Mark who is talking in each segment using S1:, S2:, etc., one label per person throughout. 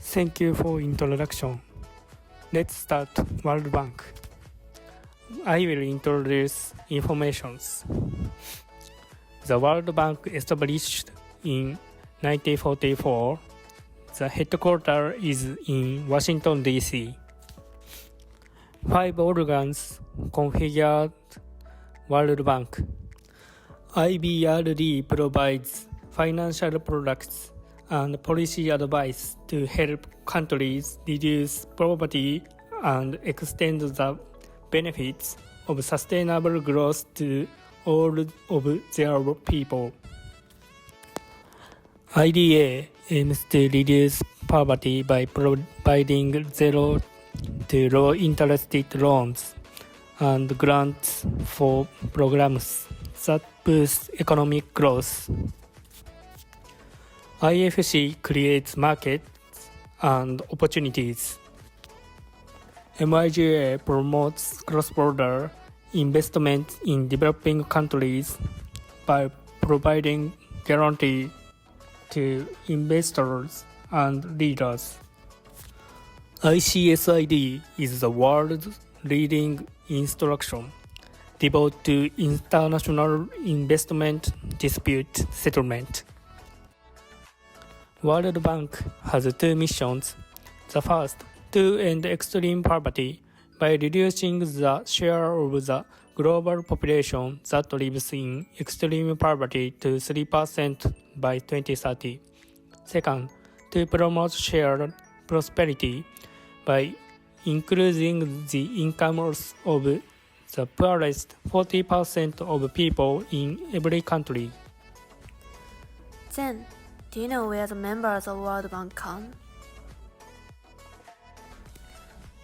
S1: Thank you for introduction. Let's start World Bank. I will introduce informations. The World Bank established in 1944. The headquarters is in Washington, D.C. 5 organs configured World Bank. IBRD provides financial products and policy advice to help countries reduce poverty and extend the benefits of sustainable growth to all of their people. IDA aims to reduce poverty by providing zero to low interest loans and grants for programs that boost economic growth. IFC creates markets and opportunities. MIGA promotes cross-border investment in developing countries by providing guarantee to investors and leaders. ICSID is the world's leading institution devoted to international investment dispute settlement. World Bank has 2 missions. The first, to end extreme poverty by reducing the share of the global population that lives in extreme poverty to 3% by 2030. Second, to promote shared prosperity by increasing the incomes of the poorest 40% of people in every country.
S2: Then, do you know where the members of World Bank come?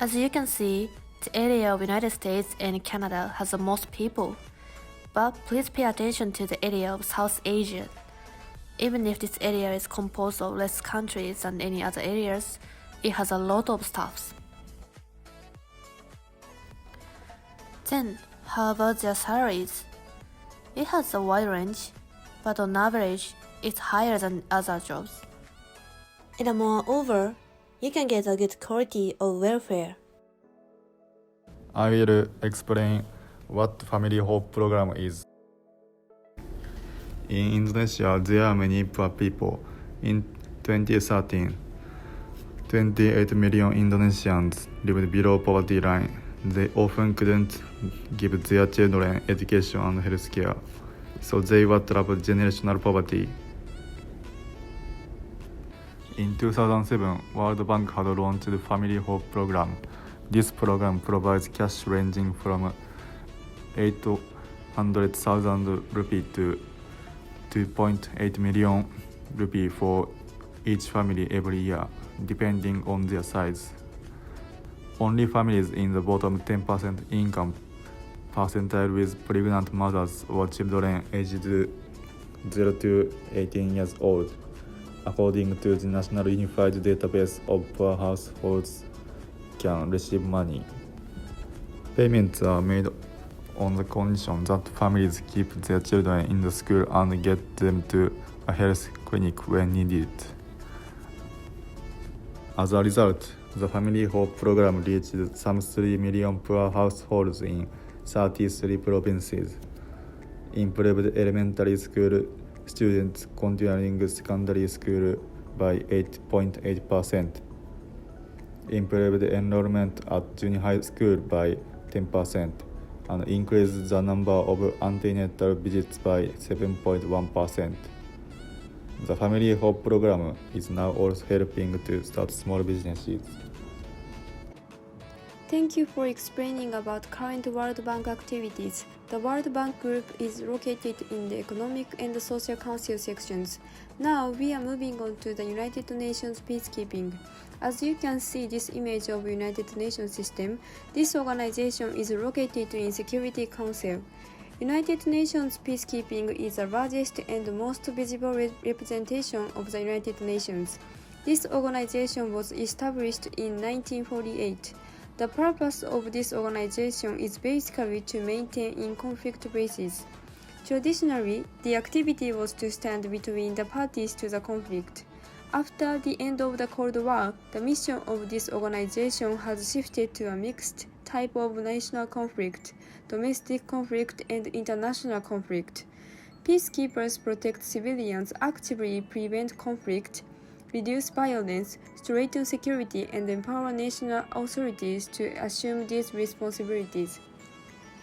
S2: As you can see, the area of United States and Canada has the most people. But please pay attention to the area of South Asia. Even if this area is composed of less countries than any other areas, it has a lot of staffs. Then, how about their salaries? It has a wide range, but on average, it's higher than other jobs. And moreover, you can get a good quality of welfare.
S3: I will explain what Family Hope Program is. In Indonesia, there are many poor people. In 2013, 28 million Indonesians lived below poverty line. They often couldn't give their children education and health care, so they were trapped generational poverty. In 2007, World Bank had launched the Family Hope Program. This program provides cash ranging from 800,000 rupee to 2.8 million rupee for each family every year, depending on their size. Only families in the bottom 10% income percentile with pregnant mothers or children aged 0 to 18 years old, according to the National Unified Database of Poor Households, can receive money. Payments are made on the condition that families keep their children in the school and get them to a health clinic when needed. As a result, the Family Hope Program reached some 3 million poor households in 33 provinces, improved elementary school students continuing secondary school by 8.8%, improved enrollment at junior high school by 10%, and increased the number of antenatal visits by 7.1%. The Family Hope Program is now also helping to start small businesses.
S4: Thank you for explaining about current World Bank activities. The World Bank Group is located in the Economic and Social Council sections. Now we are moving on to the United Nations Peacekeeping. As you can see this image of United Nations system, this organization is located in Security Council. United Nations Peacekeeping is the largest and most visible representation of the United Nations. This organization was established in 1948. The purpose of this organization is basically to maintain in conflict places. Traditionally, the activity was to stand between the parties to the conflict. After the end of the Cold War, the mission of this organization has shifted to a mixed type of national conflict, domestic conflict, and international conflict. Peacekeepers protect civilians, actively prevent conflict, reduce violence, strengthen security, and empower national authorities to assume these responsibilities.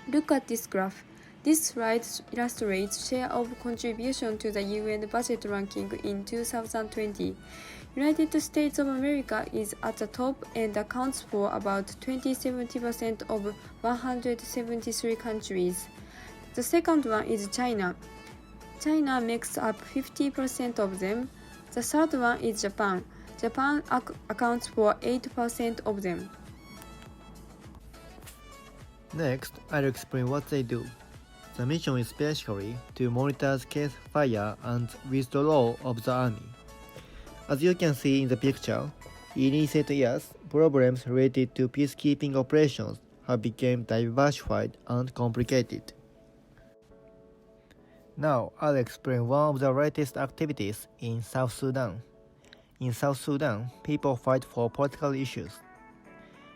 S4: Look at this graph. This slide illustrates share of contribution to the UN budget ranking in 2020. United States of America is at the top and accounts for about 70% of 173 countries. The second one is China. China makes up 50% of them. The third one is Japan. Japan accounts for 8% of them.
S5: Next, I'll explain what they do. The mission is basically to monitor the case fire and withdrawal of the army. As you can see in the picture, in recent years, problems related to peacekeeping operations have become diversified and complicated. Now, I'll explain one of the latest activities in South Sudan. In South Sudan, people fight for political issues.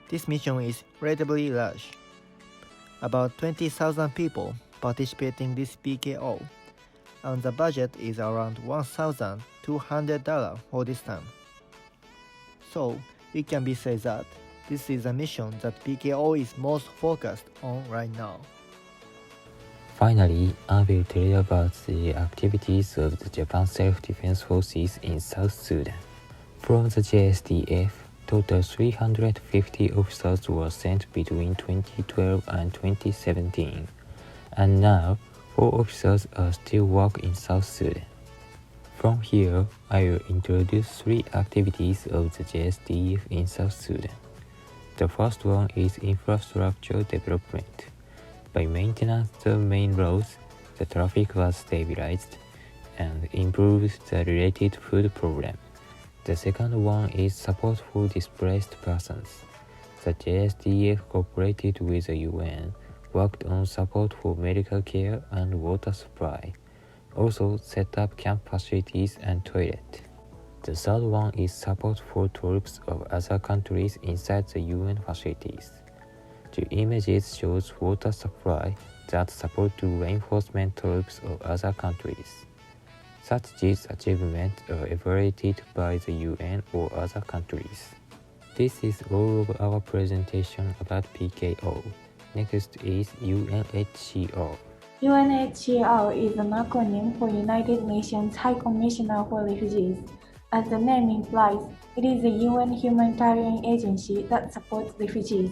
S5: This mission is relatively large. About 20,000 people participate in this PKO, and the budget is around $1,200 for this time. So, it can be said that this is a mission that PKO is most focused on right now.
S6: Finally, I will tell you about the activities of the Japan Self-Defense Forces in South Sudan. From the JSDF, total 350 officers were sent between 2012 and 2017, and now 4 officers are still working in South Sudan. From here, I will introduce 3 activities of the JSDF in South Sudan. The first one is infrastructure development. By maintaining the main roads, the traffic was stabilized and improved the related food problem. The second one is support for displaced persons. The JSDF cooperated with the UN, worked on support for medical care and water supply, also set up camp facilities and toilet. The third one is support for troops of other countries inside the UN facilities. The images shows water supply that support to reinforcement troops of other countries. Such achievements are evaluated by the UN or other countries. This is all of our presentation about PKO. Next is UNHCR.
S7: UNHCR is an acronym for United Nations High Commissioner for Refugees. As the name implies, it is a UN humanitarian agency that supports refugees.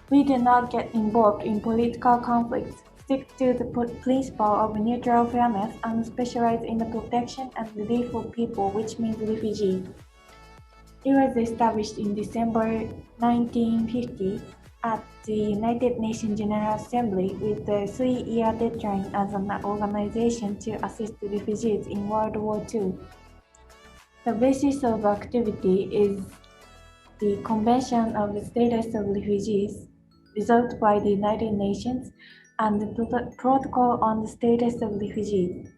S7: We do not get involved in political conflicts, stick to the principle of neutral fairness, and specialize in the protection and relief of people, which means refugees. It was established in December 1950 at the United Nations General Assembly with a 3-year deadline as an organization to assist refugees in World War II. The basis of activity is the Convention of the Status of Refugees, resolved by the United Nations, and the Protocol on the Status of Refugees.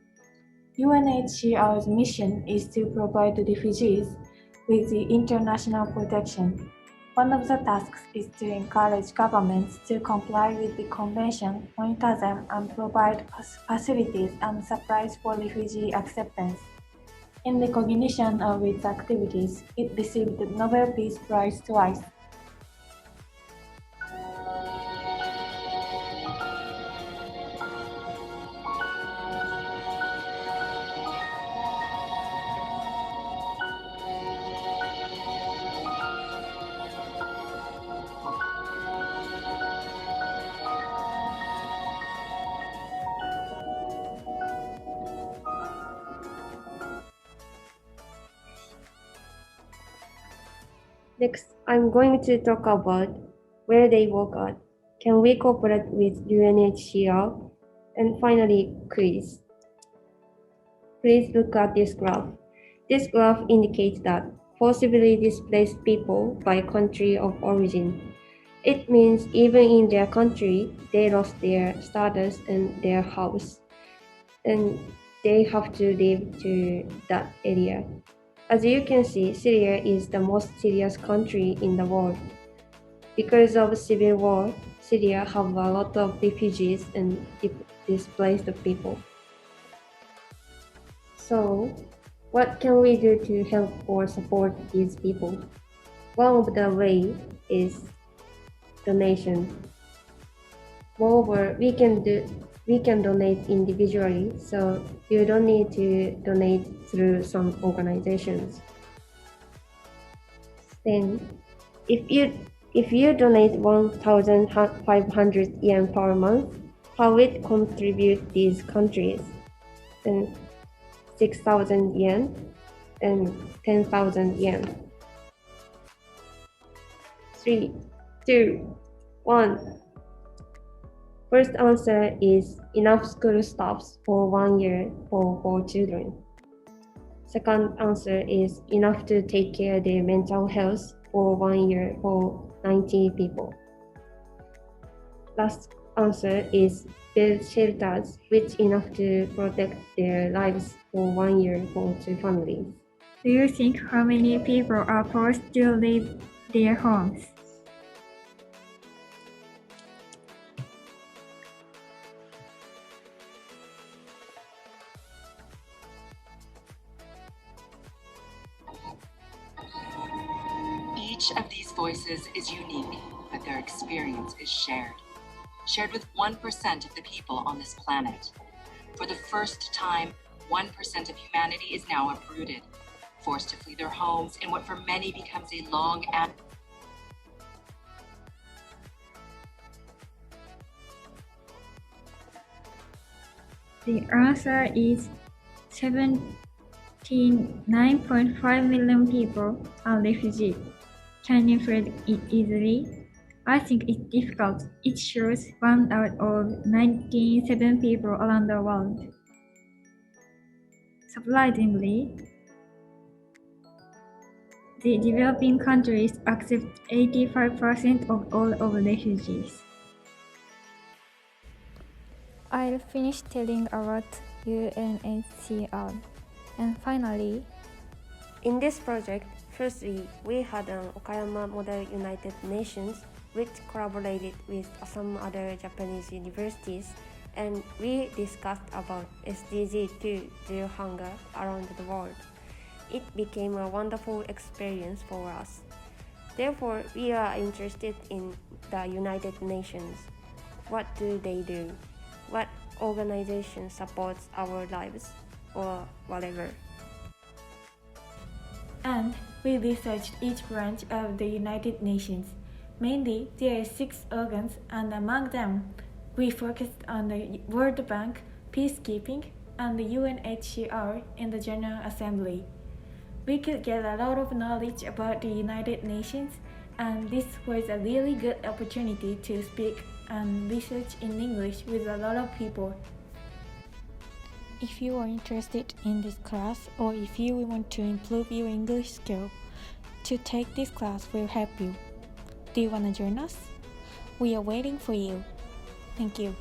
S7: UNHCR's mission is to provide refugees with the international protection. One of the tasks is to encourage governments to comply with the Convention, monitor them, and provide facilities and supplies for refugee acceptance. In recognition of its activities, it received the Nobel Peace Prize twice.
S4: Next, I'm going to talk about where they work at. Can we cooperate with UNHCR? And finally, quiz. Please look at this graph. This graph indicates that forcibly displaced people by country of origin. It means even in their country, they lost their status and their house, and they have to leave to that area.
S8: As you can see, Syria is the most serious country in the world. Because of civil war, Syria have a lot of refugees and displaced people. So, what can we do to help or support these people? One of the ways is donation. Moreover, we can donate individually, so you don't need to donate through some organizations. Then, if you donate 1,500 yen per month, how it contribute these countries? Then 6,000 yen and 10,000 yen. 3, 2, 1. First answer is enough school staffs for 1 year for 4 children. Second answer is enough to take care of their mental health for 1 year for 90 people. Last answer is build shelters which enough to protect their lives for 1 year for 2 families.
S7: Do you think how many people are forced to leave their homes?
S9: Each of these voices is unique, but their experience is shared. Shared with 1% of the people on this planet. For the first time, 1% of humanity is now uprooted, forced to flee their homes in what for many becomes a long and
S7: The answer is 79.5 million people are refugees. Can you find it easily? I think it's difficult. It shows 1 out of 97 people around the world. Surprisingly, the developing countries accept 85% of all of refugees.
S10: I'll finish telling about UNHCR. And finally,
S8: in this project, firstly, we had an Okayama Model United Nations which collaborated with some other Japanese universities, and we discussed about SDG 2 Zero Hunger around the world. It became a wonderful experience for us. Therefore, we are interested in the United Nations. What do they do? What organization supports our lives? Or whatever.
S7: And we researched each branch of the United Nations. Mainly, there are 6 organs, and among them, we focused on the World Bank, Peacekeeping, and the UNHCR in the General Assembly. We could get a lot of knowledge about the United Nations, and this was a really good opportunity to speak and research in English with a lot of people.
S10: if you are interested in this class or if you want to improve your English skill, to take this class will help you. Do you want to join us? We are waiting for you. Thank you.